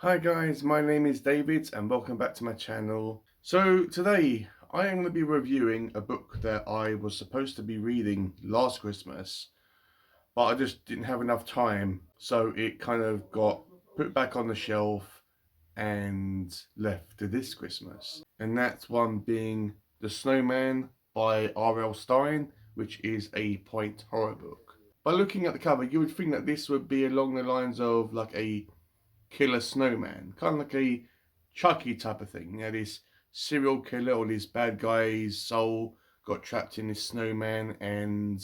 Hi guys, my name is David and welcome back to my channel. So today I am going to be reviewing a book that I was supposed to be reading last Christmas, but I just didn't have enough time, so it kind of got put back on the shelf and left to this Christmas. And that one being The Snowman by R.L. Stine, which is a point horror book. By looking at the cover, you would think that this would be along the lines of like a killer snowman, kind of like a Chucky type of thing. You know, this serial killer or this bad guy's soul got trapped in this snowman, and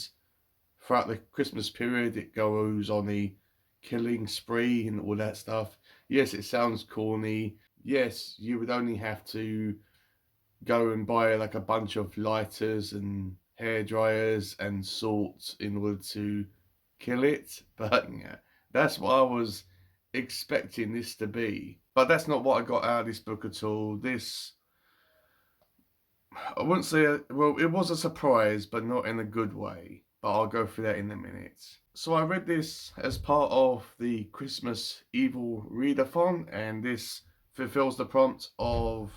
throughout the Christmas period, it goes on a killing spree and all that stuff. Yes, it sounds corny. Yes, you would only have to go and buy like a bunch of lighters and hair dryers and salt in order to kill it. But yeah, that's what I was expecting this to be. But that's not what I got out of this book at all. This, I wouldn't say, well, it was a surprise, but not in a good way. But I'll go through that in a minute. So I read this as part of the Christmas Evil Readathon, and this fulfills the prompt of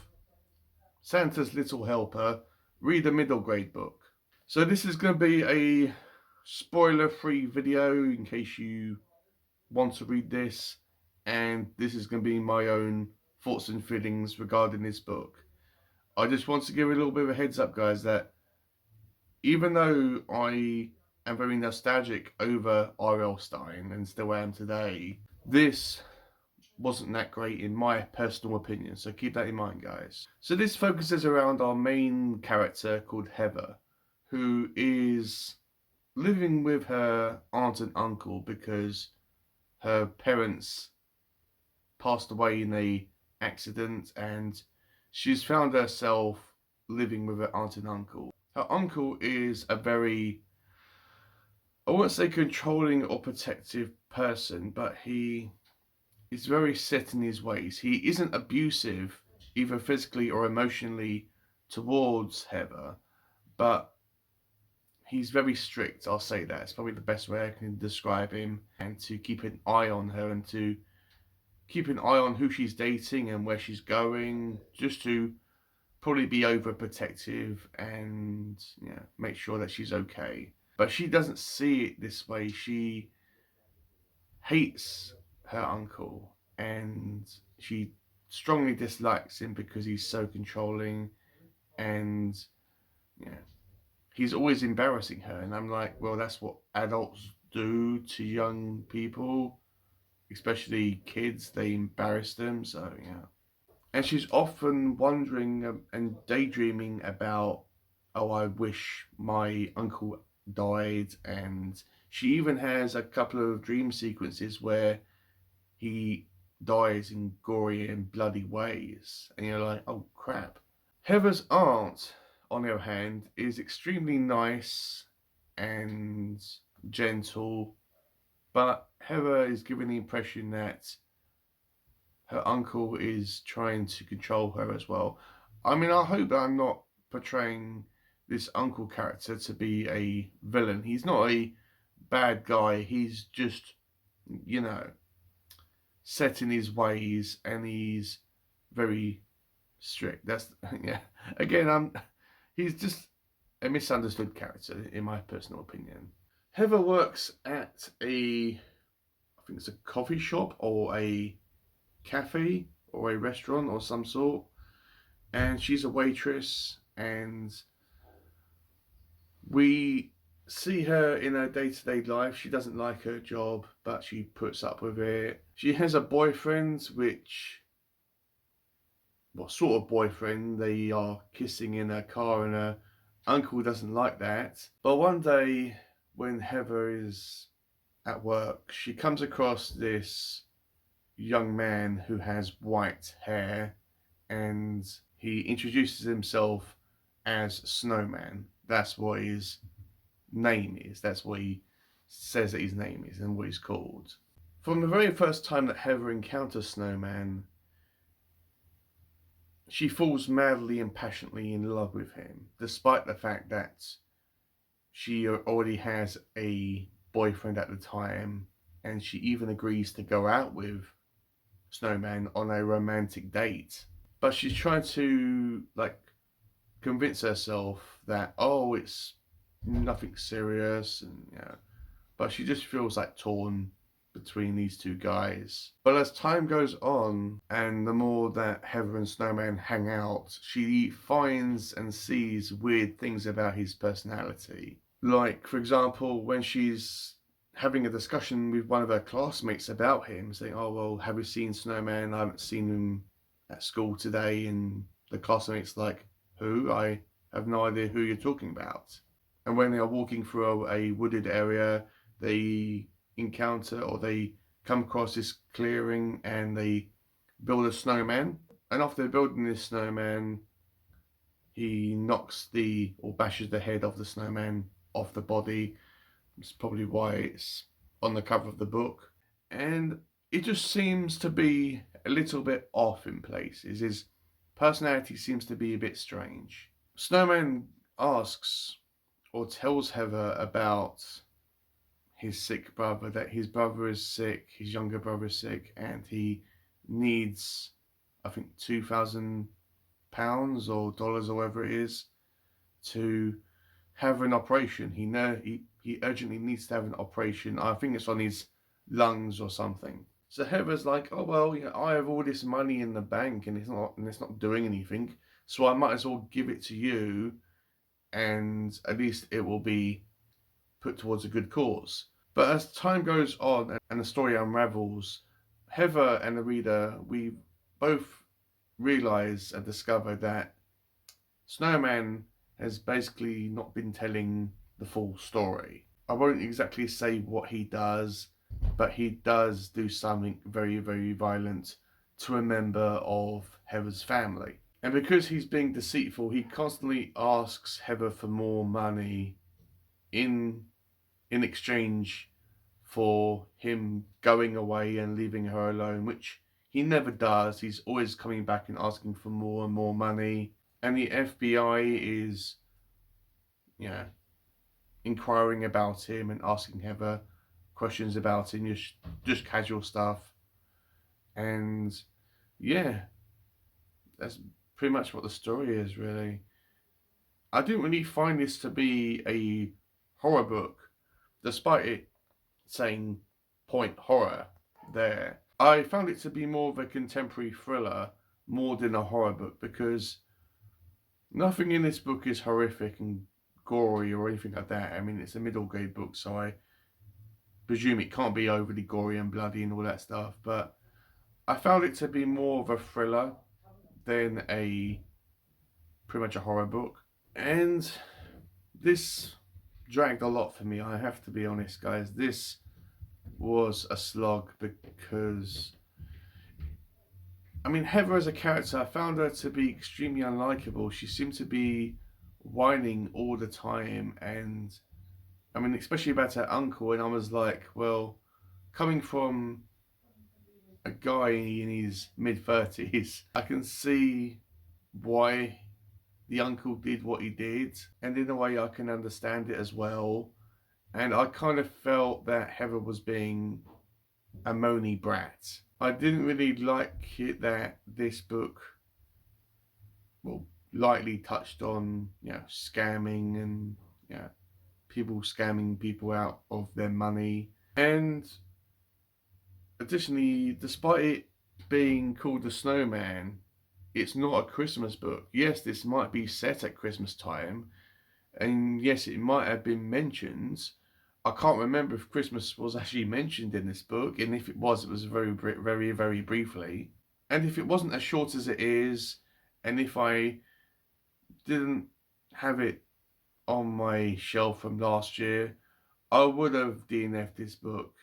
Santa's Little Helper, read a middle grade book. So this is going to be a spoiler-free video in case you want to read this, and this is going to be my own thoughts and feelings regarding this book. I just want to give a little bit of a heads up, guys, that even though I am very nostalgic over R.L. Stine and still am today, this wasn't that great in my personal opinion, so keep that in mind, guys. So this focuses around our main character called Heather, who is living with her aunt and uncle because her parents passed away in a accident, and she's found herself living with her aunt and uncle. Her uncle is a very, I won't say controlling or protective person, but he is very set in his ways. He isn't abusive, either physically or emotionally, towards Heather, but he's very strict. I'll say that. It's probably the best way I can describe him. And to keep an eye on her and to keep an eye on who she's dating and where she's going, just to probably be overprotective and make sure that she's okay. But she doesn't see it this way. She hates her uncle, and she strongly dislikes him because he's so controlling, and yeah, he's always embarrassing her. And I'm like, well, that's what adults do to young people, especially kids. They embarrass them. So yeah, and she's often wondering and daydreaming about, oh, I wish my uncle died. And she even has a couple of dream sequences where he dies in gory and bloody ways. And you're like, oh crap. Heather's aunt, on the other hand, is extremely nice and gentle, but Heather is given the impression that her uncle is trying to control her as well. I mean, I hope that I'm not portraying this uncle character to be a villain. He's not a bad guy. He's just, you know, set in his ways, and he's very strict. That's yeah. Again, he's just a misunderstood character in my personal opinion. Heather works at I think it's a coffee shop or a cafe or a restaurant or some sort, and she's a waitress, and we see her in her day-to-day life. She doesn't like her job, but she puts up with it. She has a boyfriend, which, well, sort of boyfriend. They are kissing in her car, and her uncle doesn't like that. But one day, when Heather is at work, she comes across this young man who has white hair, and he introduces himself as Snowman. That's what his name is. That's what he says that his name is and what he's called. From the very first time that Heather encounters Snowman, she falls madly and passionately in love with him, despite the fact that she already has a boyfriend at the time, and she even agrees to go out with Snowman on a romantic date. But she's trying to like convince herself that, oh, it's nothing serious, and but she just feels like torn between these two guys. But as time goes on, and the more that Heather and Snowman hang out, she finds and sees weird things about his personality. Like, for example, when she's having a discussion with one of her classmates about him, saying, oh, well, have you seen Snowman? I haven't seen him at school today. And the classmate's like, who? I have no idea who you're talking about. And when they are walking through a wooded area, they encounter or they come across this clearing and they build a snowman. And after building this snowman, he knocks or bashes the head of the snowman off the body. It's probably why it's on the cover of the book. And it just seems to be a little bit off in places. His personality seems to be a bit strange. Snowman asks or tells Heather about his sick brother, that his brother is sick, his younger brother is sick, and he needs, I think, £2,000 or dollars or whatever it is to have an operation. He urgently needs to have an operation. I think it's on his lungs or something. So Heather's like, oh well, I have all this money in the bank and it's not doing anything, so I might as well give it to you, and at least it will be put towards a good cause. But as time goes on and the story unravels, Heather and the reader, we both realise and discover that Snowman has basically not been telling the full story. I won't exactly say what he does, but he does do something very, very violent to a member of Heather's family. And because he's being deceitful, he constantly asks Heather for more money in exchange for him going away and leaving her alone, which he never does. He's always coming back and asking for more and more money. And the FBI is, inquiring about him and asking Heather questions about him, just casual stuff. And yeah, that's pretty much what the story is, really. I didn't really find this to be a horror book, despite it saying point horror there. I found it to be more of a contemporary thriller more than a horror book, because nothing in this book is horrific and gory or anything like that. I mean, it's a middle grade book, so I presume it can't be overly gory and bloody and all that stuff. But I found it to be more of a thriller than pretty much a horror book. And this dragged a lot for me, I have to be honest, guys. This was a slog because, I mean, Heather as a character, I found her to be extremely unlikable. She seemed to be whining all the time, and I mean, especially about her uncle. And I was like, well, coming from a guy in his mid-30s, I can see why the uncle did what he did, and in a way I can understand it as well. And I kind of felt that Heather was being a moany brat. I didn't really like it that this book, well, lightly touched on, scamming and, people scamming people out of their money. And additionally, despite it being called The Snowman, it's not a Christmas book. Yes, this might be set at Christmas time, and yes, it might have been mentioned. I can't remember if Christmas was actually mentioned in this book, and if it was very, very, very briefly. And if it wasn't as short as it is, and if I didn't have it on my shelf from last year, I would have DNF'd this book.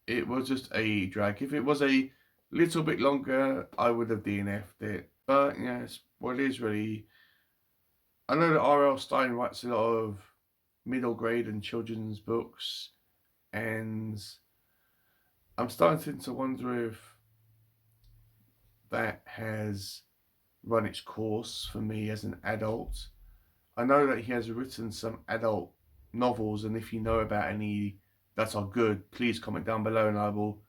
It was just a drag. If it was a little bit longer, I would have DNF'd it. But yeah, it's what it is, really. I know that R.L. Stine writes a lot of middle grade and children's books, and I'm starting to wonder if that has run its course for me as an adult. I know that he has written some adult novels, and if you know about any that are good, please comment down below and I will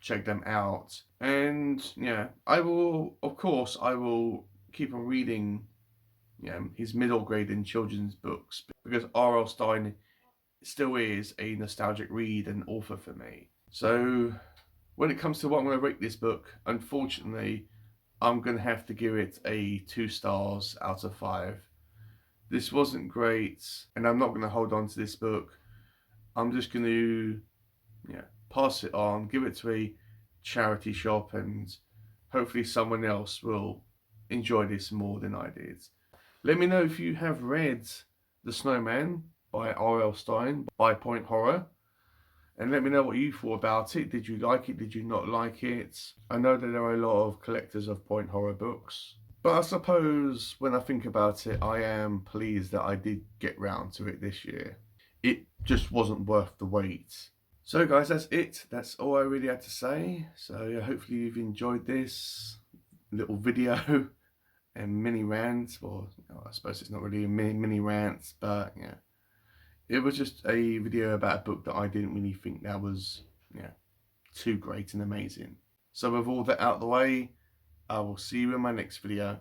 check them out. And yeah, I will, of course, I will keep on reading his middle grade in children's books, because R.L. Stine still is a nostalgic read and author for me. So when it comes to what I'm going to rate this book, unfortunately, I'm going to have to give it a 2 stars out of 5. This wasn't great, and I'm not going to hold on to this book. I'm just going to pass it on, give it to a charity shop, and hopefully someone else will enjoy this more than I did. Let me know if you have read The Snowman by R.L. Stine by Point Horror, and let me know what you thought about it. Did you like it? Did you not like it? I know that there are a lot of collectors of Point Horror books, but I suppose when I think about it, I am pleased that I did get round to it this year. It just wasn't worth the wait. So guys, that's it. That's all I really had to say. So yeah, hopefully you've enjoyed this little video and mini rant. Or I suppose it's not really a mini rant, but yeah. It was just a video about a book that I didn't really think that was too great and amazing. So with all that out of the way, I will see you in my next video.